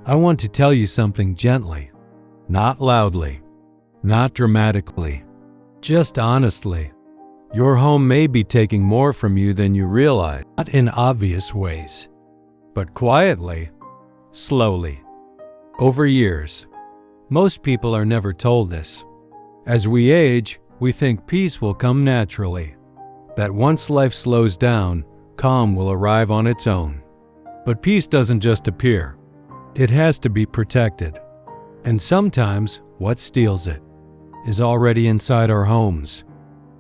I want to tell you something gently, not loudly, not dramatically, just honestly. Your home may be taking more from you than you realize, not in obvious ways, but quietly, slowly, over years. Most people are never told this. As we age, we think peace will come naturally, that once life slows down, calm will arrive on its own. But peace doesn't just appear. It has to be protected. And sometimes, what steals it is already inside our homes.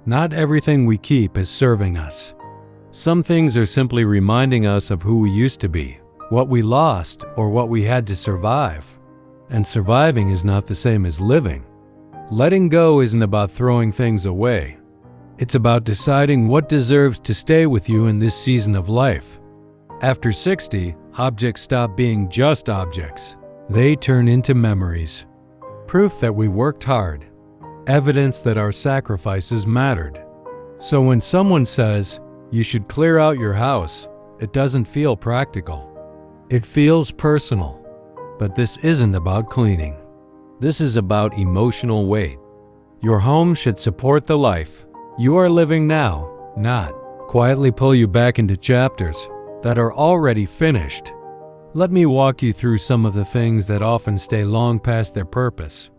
Not everything we keep is serving us. Some things are simply reminding us of who we used to be, what we lost, or what we had to survive. And surviving is not the same as living. Letting go isn't about throwing things away. It's about deciding what deserves to stay with you in this season of life. After 60, objects stop being just objects. They turn into memories. Proof that we worked hard. Evidence that our sacrifices mattered. So when someone says, you should clear out your house, it doesn't feel practical. It feels personal. But this isn't about cleaning. This is about emotional weight. Your home should support the life you are living now, not quietly pull you back into chapters that are already finished. Let me walk you through some of the things that often stay long past their purpose.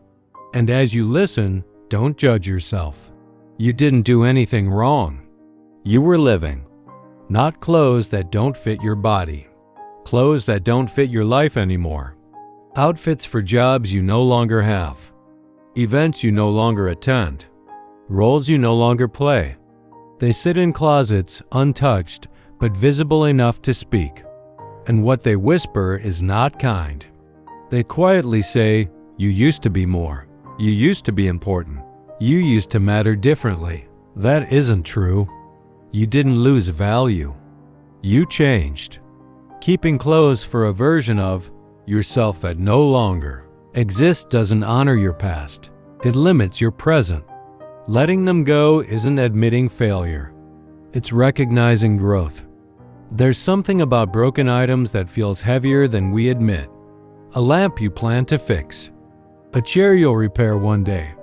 And as you listen, don't judge yourself. You didn't do anything wrong. You were living. Not clothes that don't fit your body. Clothes that don't fit your life anymore. Outfits for jobs you no longer have. Events you no longer attend. Roles you no longer play. They sit in closets, untouched, but visible enough to speak. And what they whisper is not kind. They quietly say, you used to be more. You used to be important. You used to matter differently. That isn't true. You didn't lose value. You changed. Keeping clothes for a version of yourself that no longer exists doesn't honor your past. It limits your present. Letting them go isn't admitting failure. It's recognizing growth. There's something about broken items that feels heavier than we admit. A lamp you plan to fix. A chair you'll repair one day.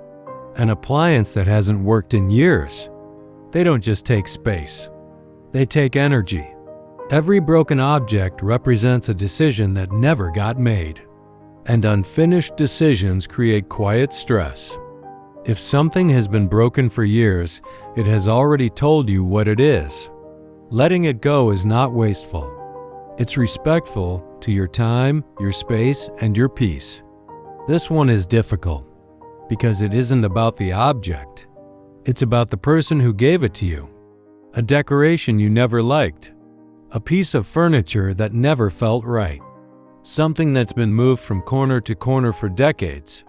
An appliance that hasn't worked in years. They don't just take space. They take energy. Every broken object represents a decision that never got made. And unfinished decisions create quiet stress. If something has been broken for years, it has already told you what it is. Letting it go is not wasteful. It's respectful to your time, your space, and your peace. This one is difficult because it isn't about the object. It's about the person who gave it to you. A decoration you never liked. A piece of furniture that never felt right. Something that's been moved from corner to corner for decades.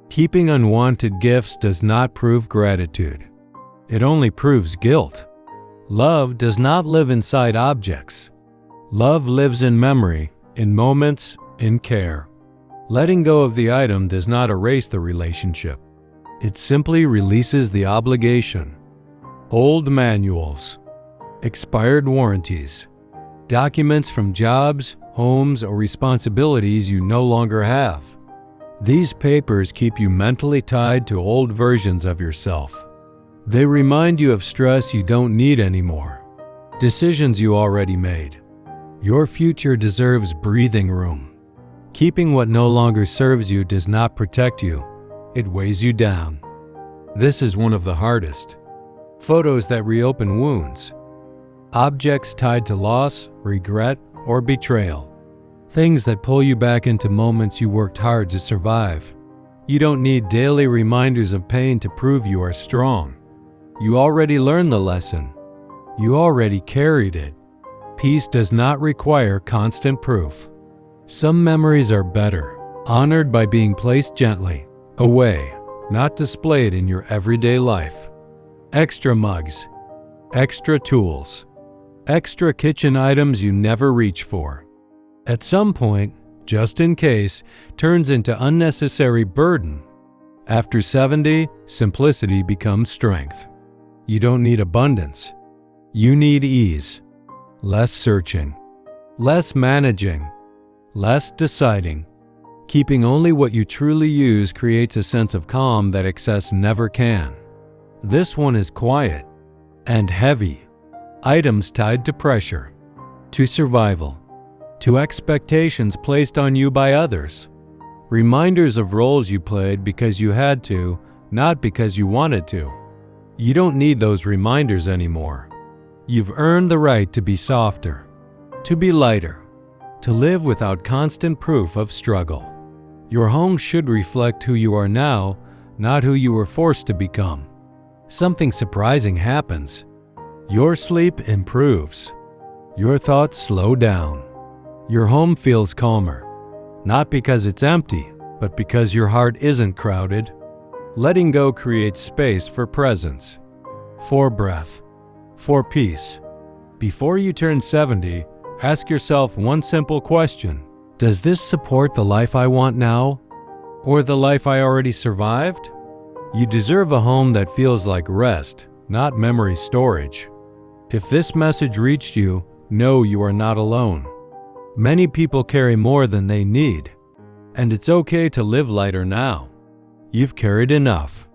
Keeping unwanted gifts does not prove gratitude. It only proves guilt. Love does not live inside objects. Love lives in memory, in moments, in care. Letting go of the item does not erase the relationship. It simply releases the obligation. Old manuals, expired warranties, documents from jobs, homes, or responsibilities you no longer have. These papers keep you mentally tied to old versions of yourself. They remind you of stress you don't need anymore, decisions you already made. Your future deserves breathing room. Keeping what no longer serves you does not protect you. It weighs you down. This is one of the hardest. Photos that reopen wounds. Objects tied to loss, regret, or betrayal. Things that pull you back into moments you worked hard to survive. You don't need daily reminders of pain to prove you are strong. You already learned the lesson. You already carried it. Peace does not require constant proof. Some memories are better, honored by being placed gently, away, not displayed in your everyday life. Extra mugs, extra tools, extra kitchen items you never reach for. At some point, just in case, turns into unnecessary burden. After 70, simplicity becomes strength. You don't need abundance. You need ease. Less searching. Less managing. Less deciding. Keeping only what you truly use creates a sense of calm that excess never can. This one is quiet and heavy. Items tied to pressure, to survival, to expectations placed on you by others. Reminders of roles you played because you had to, not because you wanted to. You don't need those reminders anymore. You've earned the right to be softer, to be lighter, to live without constant proof of struggle. Your home should reflect who you are now, not who you were forced to become. Something surprising happens. Your sleep improves. Your thoughts slow down. Your home feels calmer, not because it's empty, but because your heart isn't crowded. Letting go creates space for presence, for breath, for peace. Before you turn 70, ask yourself one simple question. Does this support the life I want now, or the life I already survived? You deserve a home that feels like rest, not memory storage. If this message reached you, know you are not alone. Many people carry more than they need, and it's okay to live lighter now. You've carried enough.